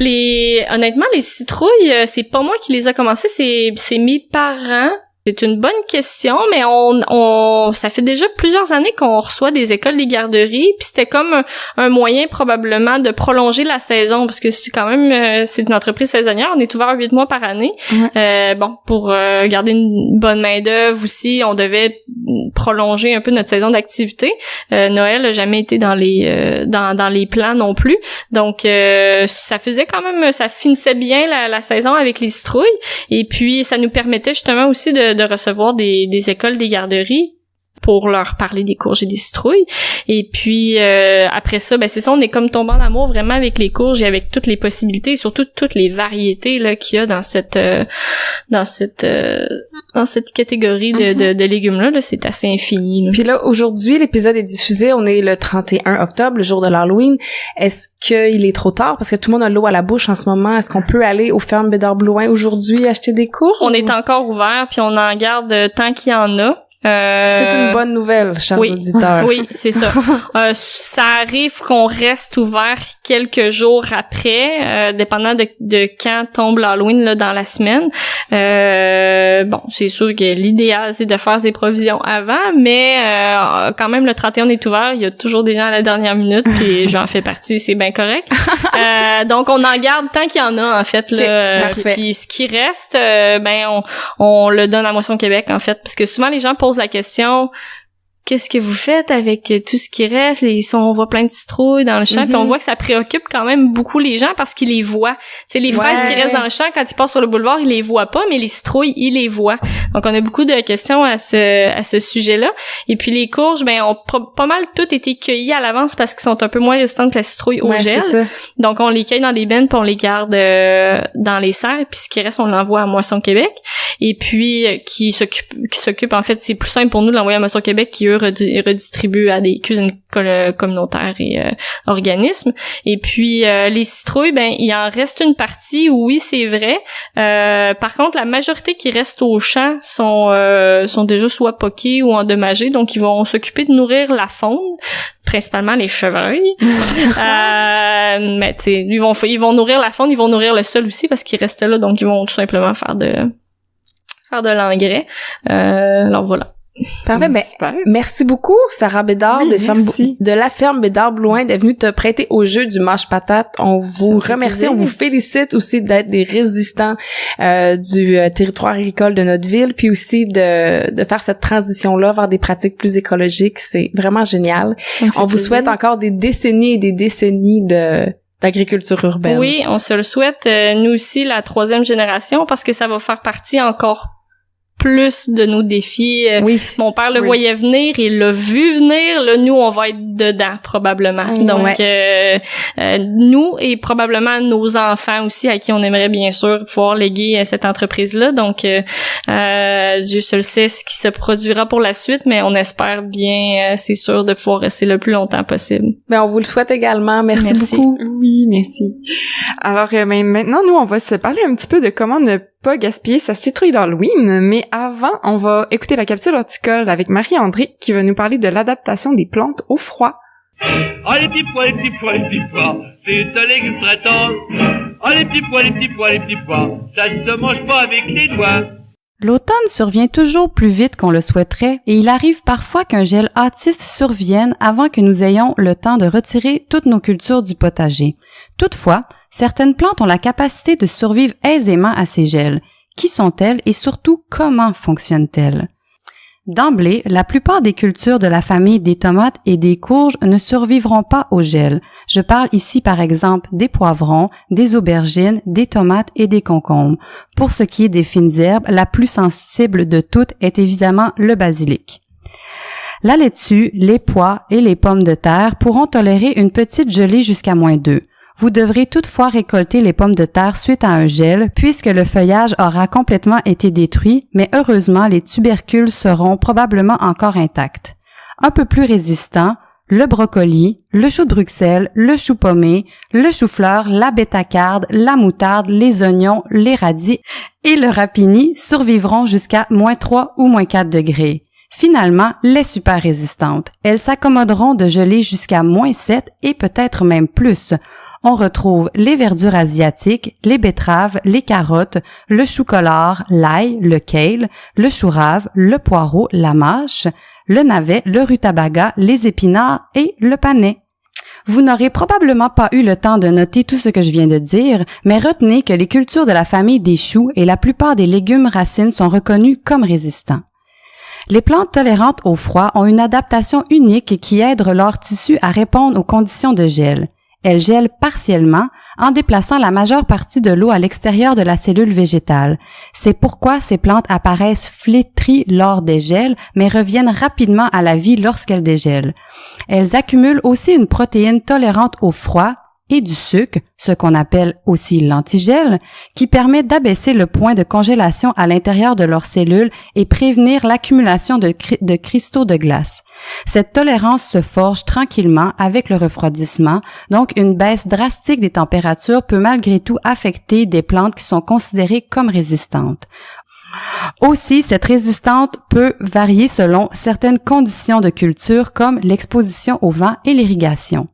Honnêtement, les citrouilles, c'est pas moi qui les a commencées, c'est mes parents. C'est une bonne question, mais ça fait déjà plusieurs années qu'on reçoit des écoles, des garderies, puis c'était comme un moyen probablement de prolonger la saison, parce que c'est quand même c'est une entreprise saisonnière, on est ouvert 8 mois par année. Pour garder une bonne main d'œuvre aussi, on devait prolonger un peu notre saison d'activité. Noël n'a jamais été dans les plans non plus, donc ça faisait quand même, ça finissait bien la saison avec les citrouilles, et puis ça nous permettait justement aussi de recevoir des écoles, des garderies pour leur parler des courges et des citrouilles. Et puis après ça, ben c'est ça, on est comme tombé en amour vraiment avec les courges et avec toutes les possibilités, et surtout toutes les variétés là qu'il y a dans cette catégorie de légumes là, c'est assez infini. Là. Puis là, aujourd'hui, l'épisode est diffusé, on est le 31 octobre, le jour de l'Halloween. Est-ce qu'il est trop tard parce que tout le monde a l'eau à la bouche en ce moment? Est-ce qu'on peut aller aux fermes Bédard Blouin aujourd'hui acheter des courges? On est encore ouvert, puis on en garde tant qu'il y en a. C'est une bonne nouvelle, chers auditeurs. Oui, c'est ça. Ça arrive qu'on reste ouvert quelques jours après, dépendant de quand tombe l'Halloween là dans la semaine. C'est sûr que l'idéal c'est de faire ses provisions avant, mais quand même le 31 est ouvert, il y a toujours des gens à la dernière minute, puis j'en fais partie, c'est bien correct. Donc on en garde tant qu'il y en a en fait là. Puis ce qui reste, on le donne à Moisson Québec en fait, parce que souvent les gens posent la question, qu'est-ce que vous faites avec tout ce qui reste? On voit plein de citrouilles dans le champ, puis on voit que ça préoccupe quand même beaucoup les gens parce qu'ils les voient. Tu sais, les fraises qui restent dans le champ, quand ils passent sur le boulevard, ils les voient pas, mais les citrouilles, ils les voient. Donc, on a beaucoup de questions à ce sujet-là. Et puis, les courges, ont pas mal toutes été cueillies à l'avance parce qu'ils sont un peu moins résistantes que la citrouille au gel. Donc, on les cueille dans des bennes, puis on les garde dans les serres, puis ce qui reste, on l'envoie à Moisson Québec. Et puis, qui s'occupe, en fait, c'est plus simple pour nous de l'envoyer à Moisson Québec, qui, eux, redistribue à des cuisines communautaires et organismes. Et puis les citrouilles, il en reste une partie, oui, c'est vrai. Par contre, la majorité qui reste au champ sont déjà soit poquées ou endommagées, donc ils vont s'occuper de nourrir la faune, principalement les chevreuils. Mais tu sais, ils vont nourrir la faune, ils vont nourrir le sol aussi parce qu'ils restent là, donc ils vont tout simplement faire de l'engrais. Alors voilà. Parfait. Ben, super. merci beaucoup, Sarah Bédard, Oui, de la ferme Bédard-Blouin, d'être venue te prêter au jeu du mâche-patate. On vous remercie, on vous félicite aussi d'être des résistants du territoire agricole de notre ville, puis aussi de faire cette transition-là vers des pratiques plus écologiques. C'est vraiment génial. On vous souhaite encore des décennies et des décennies d'agriculture urbaine. Oui, on se le souhaite, nous aussi, la 3e génération, parce que ça va faire partie encore plus de nos défis. Oui. Mon père le voyait venir, il l'a vu venir. Là, nous, on va être dedans, probablement. Donc, nous et probablement nos enfants aussi, à qui on aimerait bien sûr pouvoir léguer cette entreprise-là. Donc, Dieu seul sait ce qui se produira pour la suite, mais on espère bien, c'est sûr, de pouvoir rester le plus longtemps possible. Ben, on vous le souhaite également. Merci beaucoup. Oui, merci. Alors, maintenant, nous, on va se parler un petit peu de comment ne pas gaspiller sa citrouille d'Halloween, mais avant, on va écouter la capsule horticole avec Marie-André qui va nous parler de l'adaptation des plantes au froid. Oh les petits pois, les petits pois, les petits pois, c'est un légume très tendre. Oh les petits pois, les petits pois, les petits pois, ça ne se mange pas avec les doigts. L'automne survient toujours plus vite qu'on le souhaiterait et il arrive parfois qu'un gel hâtif survienne avant que nous ayons le temps de retirer toutes nos cultures du potager. Toutefois, certaines plantes ont la capacité de survivre aisément à ces gels. Qui sont-elles et surtout comment fonctionnent-elles? D'emblée, la plupart des cultures de la famille des tomates et des courges ne survivront pas au gel. Je parle ici par exemple des poivrons, des aubergines, des tomates et des concombres. Pour ce qui est des fines herbes, la plus sensible de toutes est évidemment le basilic. La laitue, les pois et les pommes de terre pourront tolérer une petite gelée jusqu'à -2. Vous devrez toutefois récolter les pommes de terre suite à un gel puisque le feuillage aura complètement été détruit, mais heureusement les tubercules seront probablement encore intacts. Un peu plus résistants, le brocoli, le chou de Bruxelles, le chou pommé, le chou-fleur, la bétacarde, la moutarde, les oignons, les radis et le rapini survivront jusqu'à -3 ou -4 degrés. Finalement, les super résistantes. Elles s'accommoderont de geler jusqu'à -7 et peut-être même plus. On retrouve les verdures asiatiques, les betteraves, les carottes, le chou-collard, l'ail, le kale, le chou-rave, le poireau, la mâche, le navet, le rutabaga, les épinards et le panais. Vous n'aurez probablement pas eu le temps de noter tout ce que je viens de dire, mais retenez que les cultures de la famille des choux et la plupart des légumes racines sont reconnus comme résistants. Les plantes tolérantes au froid ont une adaptation unique qui aide leur tissu à répondre aux conditions de gel. Elles gèlent partiellement en déplaçant la majeure partie de l'eau à l'extérieur de la cellule végétale. C'est pourquoi ces plantes apparaissent flétries lors des gels, mais reviennent rapidement à la vie lorsqu'elles dégèlent. Elles accumulent aussi une protéine tolérante au froid et du sucre, ce qu'on appelle aussi l'antigel, qui permet d'abaisser le point de congélation à l'intérieur de leurs cellules et prévenir l'accumulation de cristaux de glace. Cette tolérance se forge tranquillement avec le refroidissement, donc une baisse drastique des températures peut malgré tout affecter des plantes qui sont considérées comme résistantes. Aussi, cette résistance peut varier selon certaines conditions de culture comme l'exposition au vent et l'irrigation.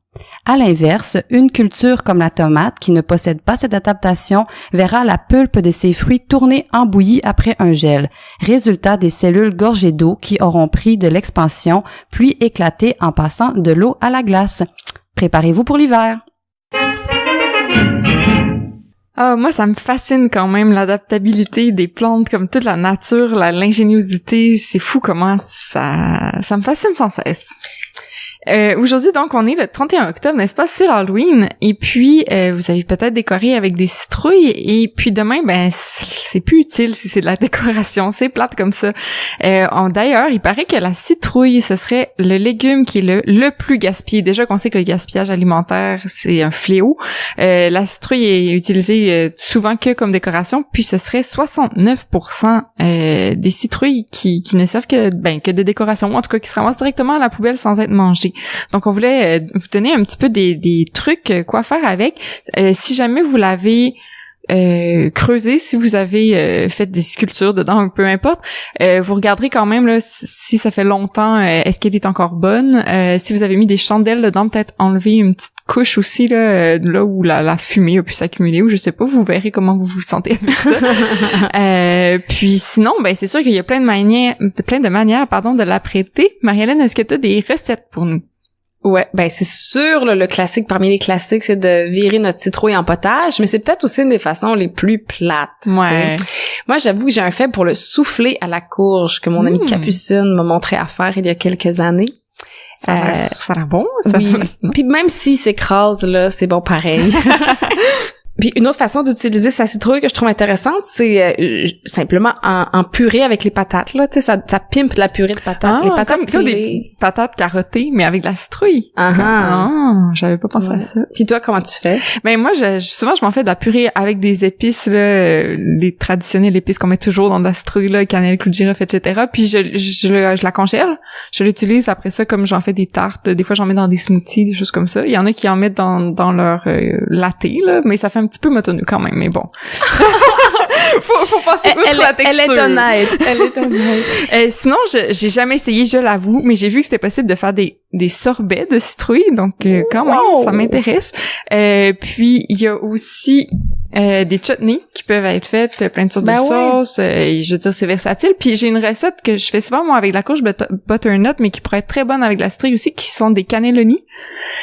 À l'inverse, une culture comme la tomate, qui ne possède pas cette adaptation, verra la pulpe de ses fruits tourner en bouillie après un gel, résultat des cellules gorgées d'eau qui auront pris de l'expansion, puis éclaté en passant de l'eau à la glace. Préparez-vous pour l'hiver! Ah, moi, ça me fascine quand même, l'adaptabilité des plantes, comme toute la nature, l'ingéniosité. C'est fou comment ça me fascine sans cesse. Aujourd'hui, donc, on est le 31 octobre, n'est-ce pas? C'est l'Halloween. Et puis, vous avez peut-être décoré avec des citrouilles. Et puis demain, ben, c'est plus utile si c'est de la décoration. C'est plate comme ça. D'ailleurs, il paraît que la citrouille, ce serait le légume qui est le plus gaspillé. Déjà qu'on sait que le gaspillage alimentaire, c'est un fléau. La citrouille est utilisée souvent que comme décoration. Puis ce serait 69% des citrouilles qui ne servent que de décoration. Ou en tout cas, qui se ramassent directement à la poubelle sans être mangées. Donc, on voulait vous donner un petit peu des trucs, quoi faire avec. Si jamais vous l'avez creusez si vous avez fait des sculptures dedans, peu importe. Vous regarderez quand même là si ça fait longtemps, est-ce qu'elle est encore bonne. Si vous avez mis des chandelles dedans, peut-être enlever une petite couche aussi là où la fumée a pu s'accumuler, ou je sais pas, vous verrez comment vous vous sentez avec ça. Puis sinon, ben c'est sûr qu'il y a plein de manières de l'apprêter. Marie-Hélène, est-ce que tu as des recettes pour nous? Ouais, ben c'est sûr, là, le classique parmi les classiques, c'est de virer notre citrouille en potage, mais c'est peut-être aussi une des façons les plus plates. Ouais. T'sais. Moi, j'avoue que j'ai un fait pour le souffler à la courge que mon amie Capucine m'a montré à faire il y a quelques années. Ça a l'air bon, ça. Oui. Puis même s'il s'écrase, là, c'est bon pareil. Puis une autre façon d'utiliser sa citrouille que je trouve intéressante, c'est simplement en purée avec les patates, là. Tu sais, ça pimpe la purée de patates. Les patates comme des patates carottées, mais avec de la citrouille. J'avais pas pensé à ça. Puis toi, comment tu fais? Ben moi, souvent, je m'en fais de la purée avec des épices, là, les traditionnelles épices qu'on met toujours dans de la citrouille, là, cannelle, clou de girofle, etc. Puis je la congèle. Je l'utilise après ça comme j'en fais des tartes. Des fois, j'en mets dans des smoothies, des choses comme ça. Il y en a qui en mettent dans leur latte, là, mais ça fait un petit peu motonneux quand même, mais bon. faut passer outre la texture. Elle est honnête. Sinon, j'ai jamais essayé, je l'avoue, mais j'ai vu que c'était possible de faire des sorbets de citrouille, donc quand même, ça m'intéresse. Puis, il y a aussi des chutneys qui peuvent être faites, plein de sortes de sauces. Je veux dire, c'est versatile. Puis, j'ai une recette que je fais souvent, moi, avec la courge butternut, mais qui pourrait être très bonne avec la citrouille aussi, qui sont des cannelloni.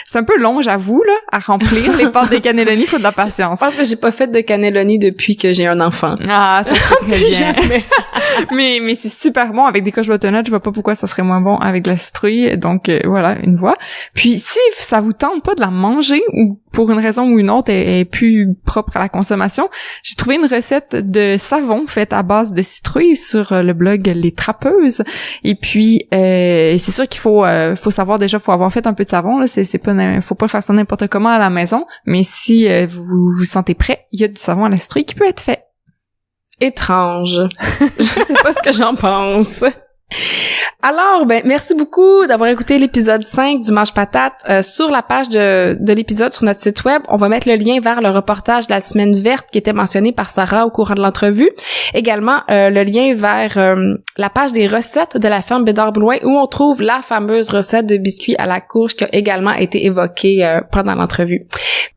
C'est un peu long, j'avoue, là, à remplir les pâtes de cannelloni, faut de la patience. Je pense que j'ai pas fait de cannelloni depuis que j'ai un enfant. Ah, ça serait très bien. mais c'est super bon avec des courges butternut. Je vois pas pourquoi ça serait moins bon avec de la citrouille. Donc, voilà, une voie. Puis, si ça vous tente pas de la manger, ou pour une raison ou une autre, elle est plus propre à la consommation, j'ai trouvé une recette de savon faite à base de citrouille sur le blog Les Trappeuses. Et puis, c'est sûr qu'il faut savoir déjà, faut avoir fait un peu de savon, là. Faut pas faire ça n'importe comment à la maison. Mais si vous vous sentez prêt, il y a du savon à la citrouille qui peut être fait. Étrange. Je sais pas ce que j'en pense. Alors, ben merci beaucoup d'avoir écouté l'épisode 5 du Mange Patate. Sur la page de l'épisode sur notre site web, on va mettre le lien vers le reportage de la semaine verte qui était mentionné par Sarah au courant de l'entrevue. Également, le lien vers la page des recettes de la ferme Bédard-Blouin où on trouve la fameuse recette de biscuits à la courge qui a également été évoquée pendant l'entrevue.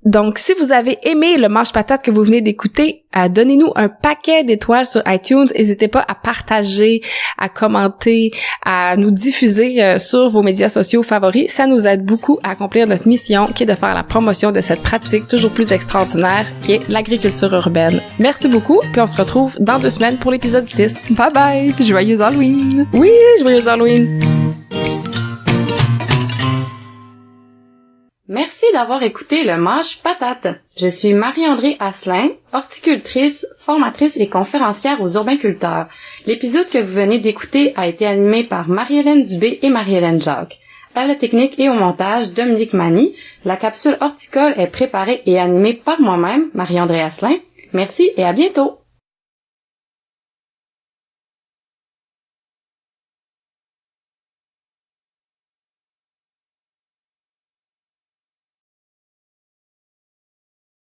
Donc, si vous avez aimé le Mange Patate que vous venez d'écouter, donnez-nous un paquet d'étoiles sur iTunes. N'hésitez pas à partager, à commenter, à nous diffuser sur vos médias sociaux favoris. Ça nous aide beaucoup à accomplir notre mission qui est de faire la promotion de cette pratique toujours plus extraordinaire qui est l'agriculture urbaine. Merci beaucoup, puis on se retrouve dans 2 semaines pour l'épisode 6. Bye bye, puis joyeux Halloween! Oui, joyeux Halloween! Merci d'avoir écouté le Mange Patate. Je suis Marie-André Asselin, horticultrice, formatrice et conférencière aux urbainculteurs. L'épisode que vous venez d'écouter a été animé par Marie-Hélène Dubé et Marie-Hélène Jacques. À la technique et au montage, Dominique Mani. La capsule horticole est préparée et animée par moi-même, Marie-André Asselin. Merci et à bientôt!